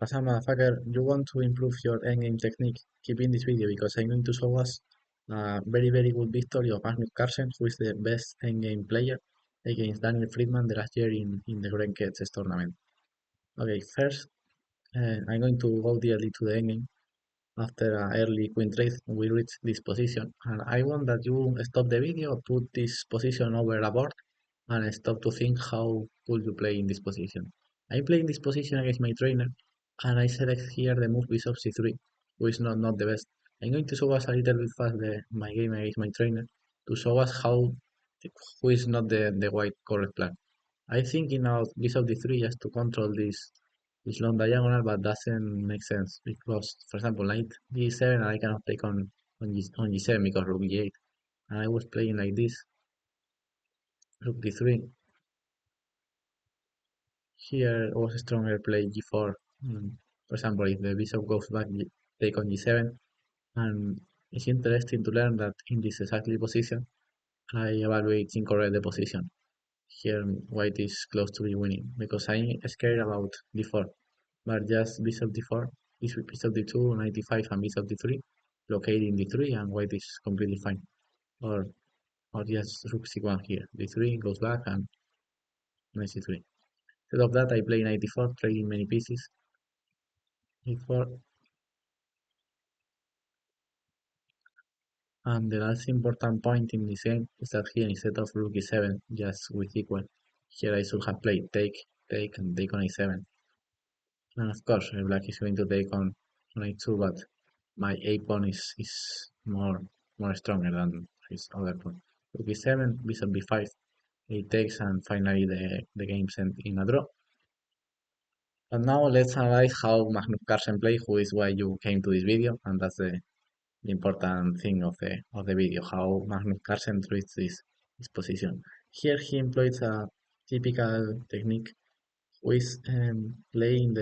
As a motherfucker, you want to improve your endgame technique, keep in this video because I'm going to show us a very good victory of Magnus Carlsen, who is the best endgame player against Daniel Fridman the last year in the Ranked tournament. Okay, first I'm going to go directly to the endgame. After an early queen trade, we reach this position, and I want that you stop the video, put this position over a board, and stop to think how could you play in this position. I play in this position against my trainer, and I select here the move bishop c3, which is not the best. I'm going to show us a little bit fast my game against my trainer to show us who is not the white correct plan. I think in our bishop d3 just to control this long diagonal, but doesn't make sense because, for example, knight d7 I cannot take on g7 because rook g8, and I was playing like this, rook d3. Here was a stronger play g4. For example, if the bishop goes back, take on g7, and it's interesting to learn that in this exactly position, I evaluate incorrect the position. Here, white is close to be winning because I'm scared about d4, but just bishop d4, bishop d2, knight d5, and bishop d3, blockading d3, and white is completely fine. Or just rook c1 here, d3 goes back, and knight c3. Instead of that, I play knight d4, trading many pieces. e4, and the last important point in this game is that here instead of rook e7 just with equal, here I should have played take, and take on a7. And of course, black is going to take on a2, but my a pawn is more stronger than his other pawn. Rook e7, bishop b5, he takes, and finally the game's end in a draw. And now let's analyze how Magnus Carlsen plays, who is why you came to this video, and that's the important thing of the video, how Magnus Carlsen treats this position. Here he employs a typical technique with playing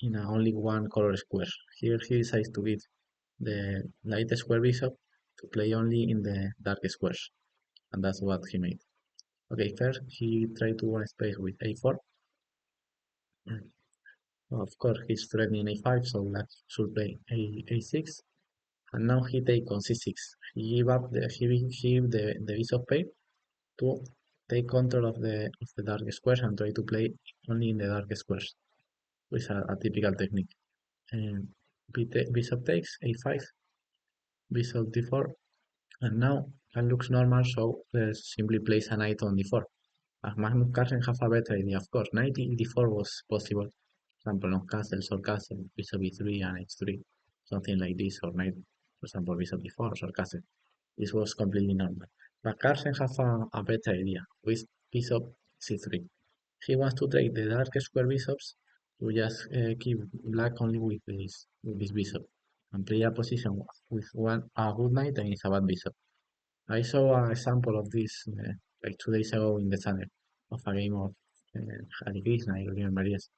in a only one color square. Here he decides to give the light square bishop to play only in the dark squares, and that's what he made. Okay, first he tried to win space with a4. Of course, he's threatening a5, so black should play a6. And now he take on c6. He give up the bishop pair to take control of the dark squares and try to play only in the dark squares, which is a typical technique. And bishop takes a5, bishop d4, and now that looks normal, so let's simply place a knight on d4. Magnus Carlsen have a better idea, of course. Knight d4 was possible. For example, on castles or castle, bishop e3 and h3, something like this, or knight, for example, bishop d4 or castle. This was completely normal. But Carlsen has a better idea with bishop c3. He wants to take the dark square bishops to just keep black only with this bishop and play a position with a good knight and it's a bad bishop. I saw an example of this like 2 days ago in the channel of a game of Hare Krishna, I remember, yes,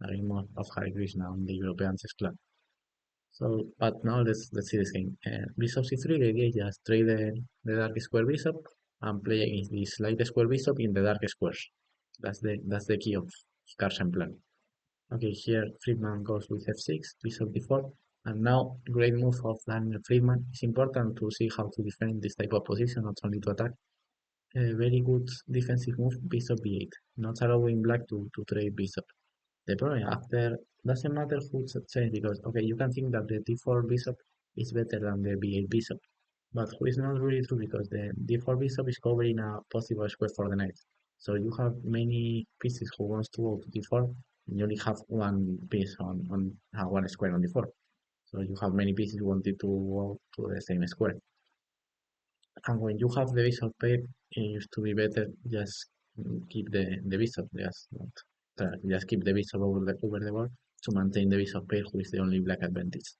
a game of Hare Krishna on the European chess club. So, but now let's see this game. Bishop c3, the idea is just trade the dark square bishop and play against this light square bishop in the dark squares. That's the key of Carlsen plan. Okay, here Fridman goes with f6, bishop d4, and now great move of Daniel Fridman. It's important to see how to defend this type of position, not only to attack. A very good defensive move, bishop b8, not allowing black to trade bishop. The problem after doesn't matter who's change because okay you can think that the d4 bishop is better than the b8 bishop, but who is not really true because the d4 bishop is covering a possible square for the knight. So you have many pieces who wants to go to d4 and you only have one piece on one square on d4. So you have many pieces wanting to go to the same square. And when you have the bishop pair, it used to be better just keep the bishop, just keep the bishop over the board to maintain the bishop pair, who is the only black advantage.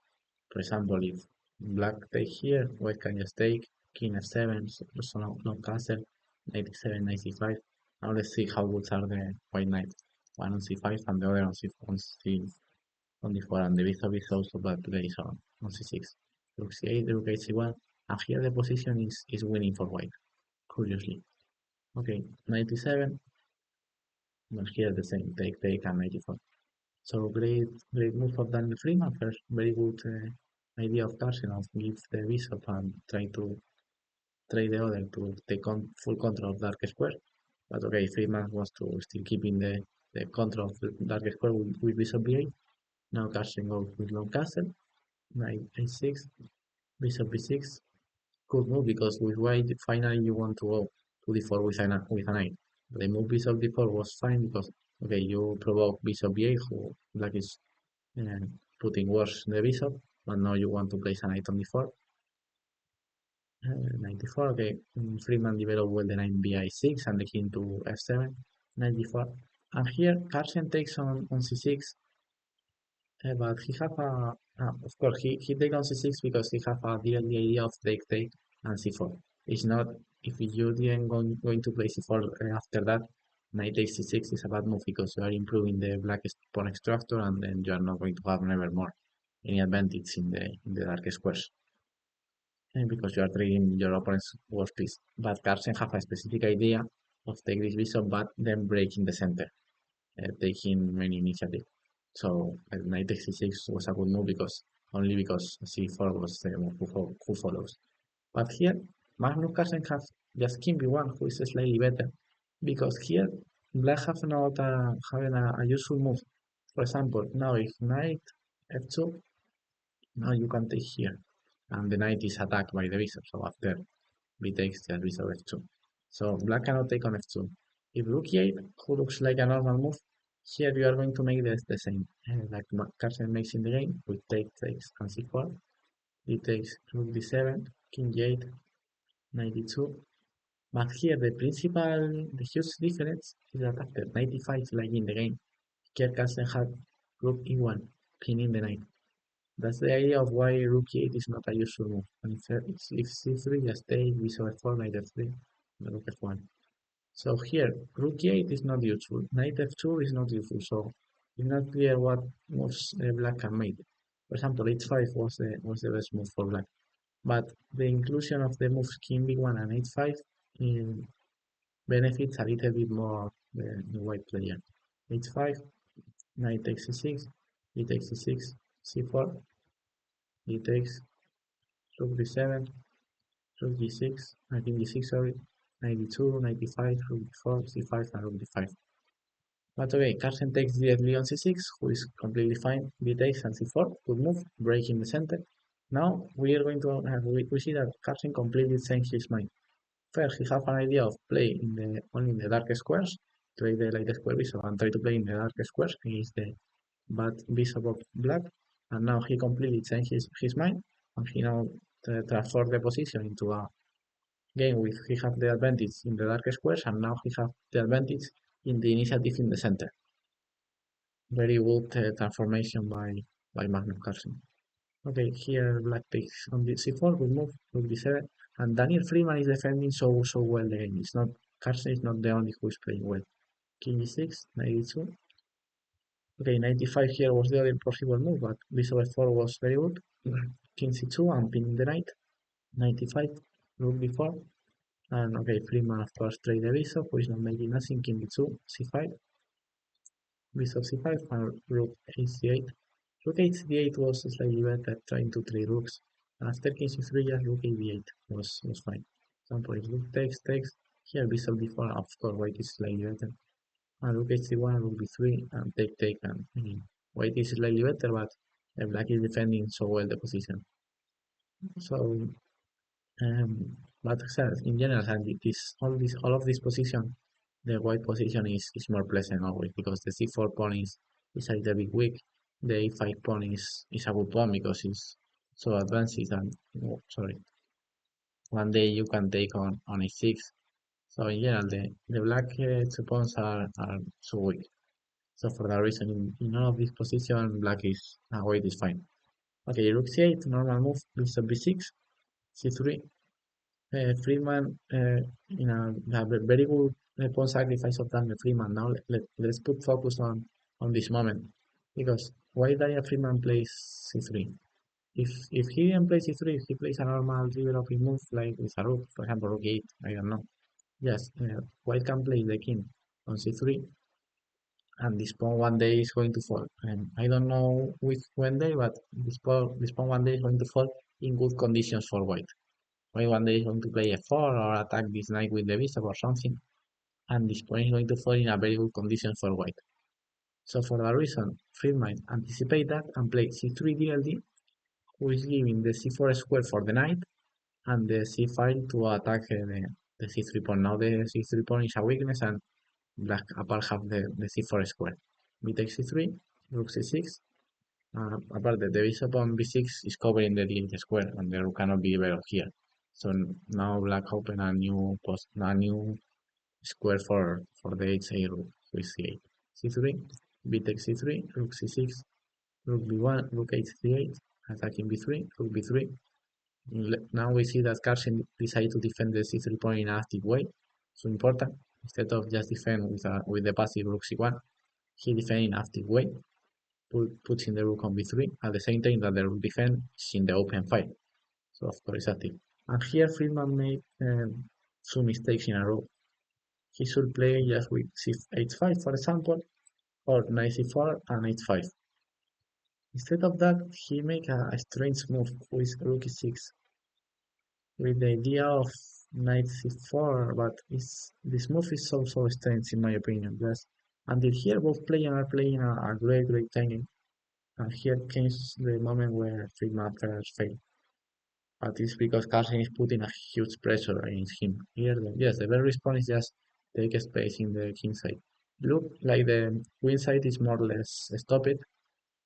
For example, if black take here, white can just take king f7, so no castle, knight e7, knight c5. Now let's see how good are the white knights. One on c5 and the other on d4, and the bishop is also bad place on c6. Rook c8, rook h1, and here the position is winning for white, curiously. Okay, knight e7, but here the same, take, and knight e4. So great move of Daniel Freeman first. Very good idea of Carlsen of give the bishop and try to trade the other to take on full control of dark square. But okay, Fridman wants to still keeping the control of the dark square with bishop b8. Now Carlsen goes with long castle, knight a6, bishop b6. Good move because with white finally you want to go to d4 with a knight. The move bishop d4 was fine because okay you provoke bishop b8 who black is putting worse the bishop, but now you want to place a knight on d4. 94, okay. Fridman developed well the knight bi6 and the king to f7, 94. And here Carlsen takes on c6, but he have of course he take on c6 because he have the idea of take and c4. It's not if you didn't going to play c4 after that, knight takes c6 is a bad move because you are improving the black pawn structure and then you are not going to have never more any advantage in the dark squares because you are trading your opponent's worst piece. But Carlsen have a specific idea of take this bishop but then breaking the center, taking many initiative. So knight takes c6 was a good move because only because c4 was the move who follows. But here Magnus Carlsen has just king b1 who is slightly better because here black have not having a useful move. For example, now if knight f2, now you can take here and the knight is attacked by the bishop. So after b takes the bishop f2. So black cannot take on f2. If rook e8, who looks like a normal move, here you are going to make this the same, like Carlsen makes in the game, with takes and c4. D takes rook d7, king e8, knight d2. But here the huge difference is that after 95, like in the game, here Carlsen had rook e1, pinning the knight. That's the idea of why rook e8 is not a useful move. And if c3 just take bishop f4, knight f3, rook f1. So here, rook e8 is not useful, knight f2 is not useful, so it's not clear what moves black can make. For example, h5 was the best move for black, but the inclusion of the moves king b1 and h5 benefits a little bit more the white player. h5, knight takes c6, e takes c6, c4, e takes rook d7, rook d6, knight in d6, sorry, knight d2, knight d5, rook d4, c5, and rook d5. But okay, Carlsen takes directly on c6, who is completely fine. B takes and c4, good move, breaking the center. Now we are going to we see that Carlsen completely changed his mind. First, he have an idea of play only in the dark squares, trade the light square bishop and try to play in the dark squares against the bad bishop of black. And now he completely changed his mind, and he now transformed the position into a game with he have the advantage in the dark squares, and now he have the advantage in the initiative in the center. Very good transformation by Magnus Carlsen. Okay, here black takes on the c4, good move, rook d7, and Daniel Fridman is defending so well the game. It's not Carlsen is not the only who is playing well. King e6, knight e2. Okay, 95 here was the other possible move, but bishop f4 was very good. King c2 and pinning the knight. 95, rook d4, and okay, Fridman of course trade the bishop, who is not making nothing. King d2, c5, bishop c5, and rook ac8. Rook h8 was slightly better, trying to trade rooks. And after king c3, just rook ab8 was fine. Example is rook takes, here bishop d4, of course white is slightly better. And rook h1, rook b3, and take, and I mean, white is slightly better, but black is defending so well the position. So, but in general, all of this position, the white position is more pleasant always because the c4 pawn is a little bit weak. The a5 pawn is a good pawn because it's so advanced and oh, sorry. One day you can take on a6. So in general, the black two pawns are so weak. So for that reason, in all of this position, black is white is fine. Okay, rook c8, normal move, bishop b6, c3. Fridman in a very good pawn sacrifice of Daniel Fridman. Now let's put focus on this moment because why Daniel Fridman plays c3? If he didn't play c3, if he plays a normal developing move like with a rook, for example rook 8, I don't know. Yes, white can play the king on c3, and this pawn one day is going to fall. And I don't know which when day, but this pawn one day is going to fall in good conditions for white. White one day is going to play f4 or attack this knight with the bishop or something, and this pawn is going to fall in a very good condition for white. So for that reason, Fridman anticipate that and play c3 DLD, who is giving the c4 square for the knight and the c5 to attack the c3 pawn. Now the c3 pawn is a weakness and black apart have the c4 square. B takes c3, rook c6. Apart the bishop on b6 is covering the d8 square and the rook cannot be better here. So now black open a new square for the h8 rook with c8. c3, b takes c3, rook c6, rook b1, rook h3, attacking b3, rook b3. Now we see that Carlsen decided to defend the c3 pawn in an active way, so important. Instead of just defend with the passive rook c1, he defends in an active way, puts in the rook on b3, at the same time that the rook defend is in the open file. So of course it's active. And here Fridman made two mistakes in a row. He should play just with h5, for example, or knight c4 and h5. Instead of that, he make a strange move with rook e6, with the idea of knight c4, but this move is so strange in my opinion. Just until here, both players are playing a great timing, and here comes the moment where Fridman failed. But it's because Carlsen is putting a huge pressure against him. Here, yes, the best response is just take space in the king side. Look like the queen side is more or less stopped,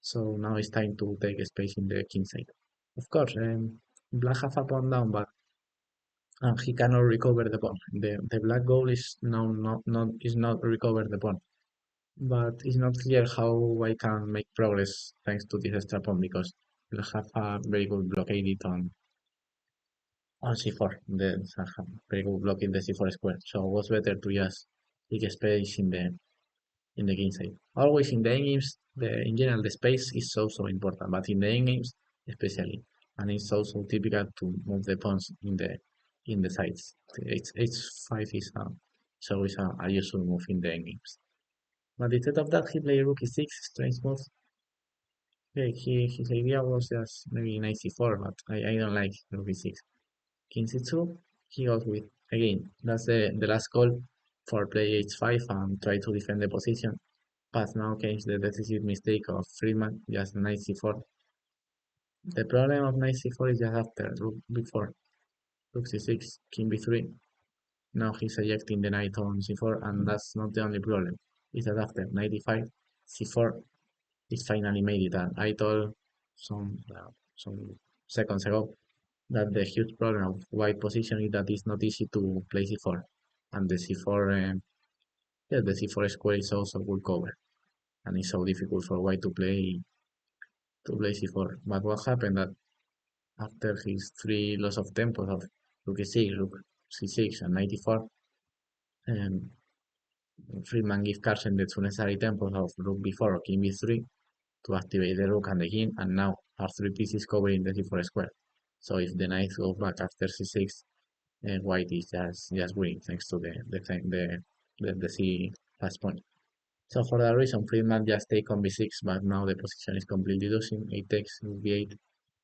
so now it's time to take space in the king side. Of course, black have a pawn down, but he cannot recover the pawn. The black goal is now not recover the pawn, but it's not clear how I can make progress thanks to this extra pawn because we have a very good blockade on c4. The very good block in the c4 square. So it was better to just take space in the game side. Always in the endgames, in general the space is so important, but in the endgames especially, and it's also typical to move the pawns in the sides. H5 is always a useful move in the endgames. But instead of that, he played rook e6, strange move. Okay, his idea was just maybe knight c4, but I don't like rook e6. King c2, he goes with, again, that's the last call for play h5 and try to defend the position. But now comes the decisive mistake of Fridman, just knight c4. The problem of knight c4 is just after rook b4, rook c6, king b3. Now he's ejecting the knight on c4, and that's not the only problem. It's that after knight e5, c4 is finally made it. And I told some seconds ago that the huge problem of white position is that it's not easy to play c4, and the c4, yeah, the c4 square is also good cover, and it's so difficult for white to play c4. But what happened that after his three loss of tempos of rook e6, rook c6, and knight e4, um, Fridman gave Carlsen the two necessary tempos of rook b4 or king b3 to activate the rook and the king, and now our three pieces covering the c4 square. So if the knight goes back after c6, white is just winning thanks to the c fast point. So for that reason, Fridman just take on b6, but now the position is completely losing. It takes b8,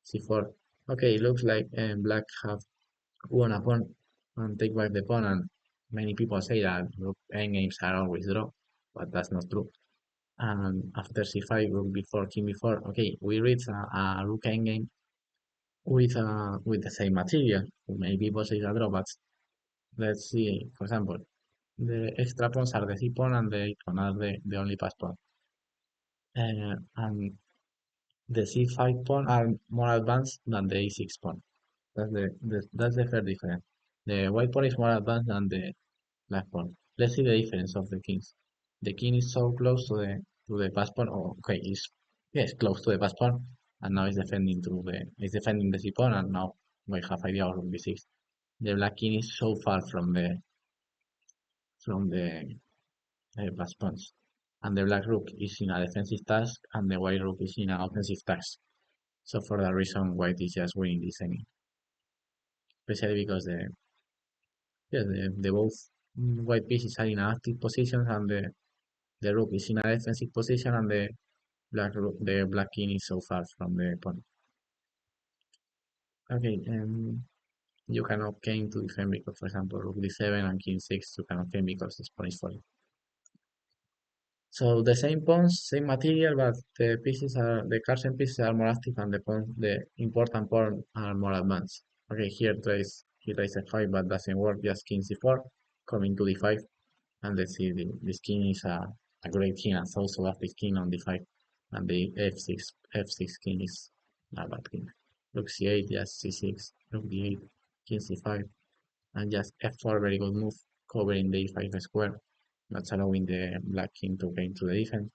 c4. Okay, it looks like black have won a pawn and take back the pawn, and many people say that rook endgames are always draw, but that's not true. And after c5, rook b4, king b4, okay, we reach a rook endgame with the same material. Maybe both is a draw, but let's see, for example, the extra pawns are the c pawn and the a pawn are the only pass pawn. And the c5 pawn are more advanced than the a6 pawn. That's the first difference. The white pawn is more advanced than the black pawn. Let's see the difference of the kings. The king is so close to the pass pawn. Oh, okay, yes close to the pass pawn, and now it's defending the c pawn, and now we have idea of b6. The black king is so far from the pass pawns, and the black rook is in a defensive task, and the white rook is in an offensive task. So for that reason, white is just winning this inning, especially because the both white pieces are in active positions, and the rook is in a defensive position and the black king is so far from the pawn. Okay, you cannot game to defend because, for example, rook d7 and king 6 you cannot game because this pawn is falling. So the same pawns, same material, but the Carlsen pieces are more active and the important pawn are more advanced. Okay, he tries f5, but doesn't work. Just king c4, coming to d5, and let's see, this king is a great king, and also active king on d5, and the f6 king is a bad king. Rook c8, just c6, rook d8, king c5, and just f4, very good move, covering the e5 square, not allowing the black king to gain to the defense.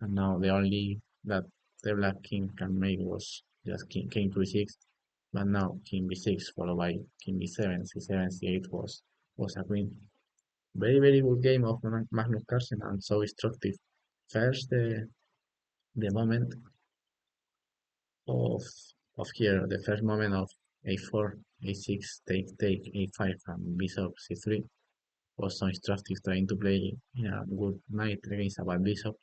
And now the only that the black king can make was just king to e6, but now king b6 followed by king b7, c7, c8 was a queen. Very very good game of Magnus Carlsen and so instructive. First the moment of here, the first moment of a4, a6, take a5 and bishop c3 was so instructive, trying to play a good knight against a bad bishop.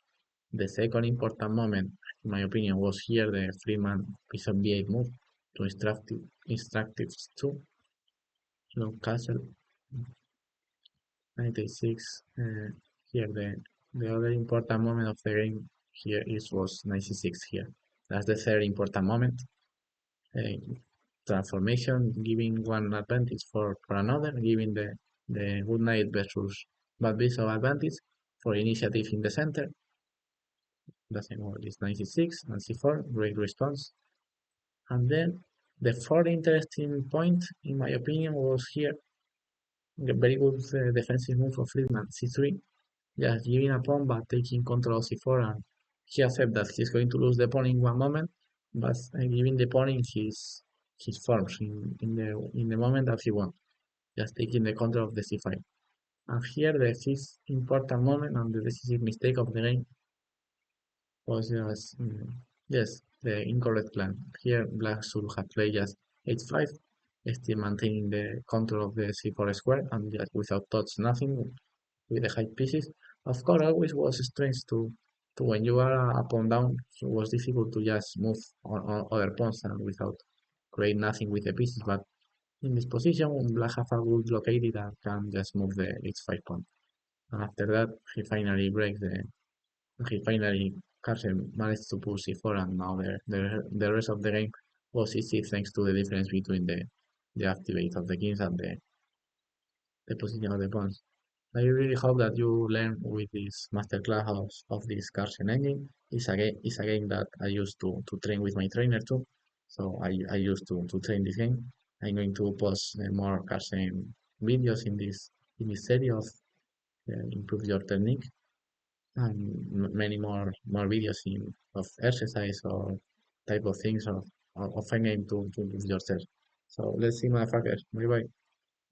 The second important moment, in my opinion, was here the Fridman bishop b8 move to instructive 2, castle 96. Here the other important moment of the game here was 96 here. That's the third important moment. Uh, Transformation, giving one advantage for another, giving the good knight versus bad bishop advantage for initiative in the center. Doesn't work. It's 96 and c4, great response. And then the fourth interesting point, in my opinion, was here the very good defensive move of Fridman, c3, just giving a pawn but taking control of c4, and he accepts that he's going to lose the pawn in one moment, but giving the pawn in his forms in the moment that he wants, just taking the control of the c5. And here the fifth important moment and the decisive mistake of the game was just yes, the incorrect plan. Here black should have played just h5, still maintaining the control of the c4 square and just without touch nothing with the high pieces. Of course, always was strange to when you are a pawn down, it was difficult to just move on other pawns and without create nothing with the pieces. But in this position, black have a good located and can just move the h5 pawn. And after that, he finally Carlsen managed to push c4, and now the rest of the game was easy thanks to the difference between the activate of the kings and the position of the pawns. I really hope that you learn with this masterclass of this Carlsen engine. It's a game that I used to train with my trainer too. So I used to train this game. I'm going to post more Carlsen videos in this series of improve your technique, and many more videos of exercise or type of things of a game to improve yourself. So let's see, motherfuckers. Bye bye.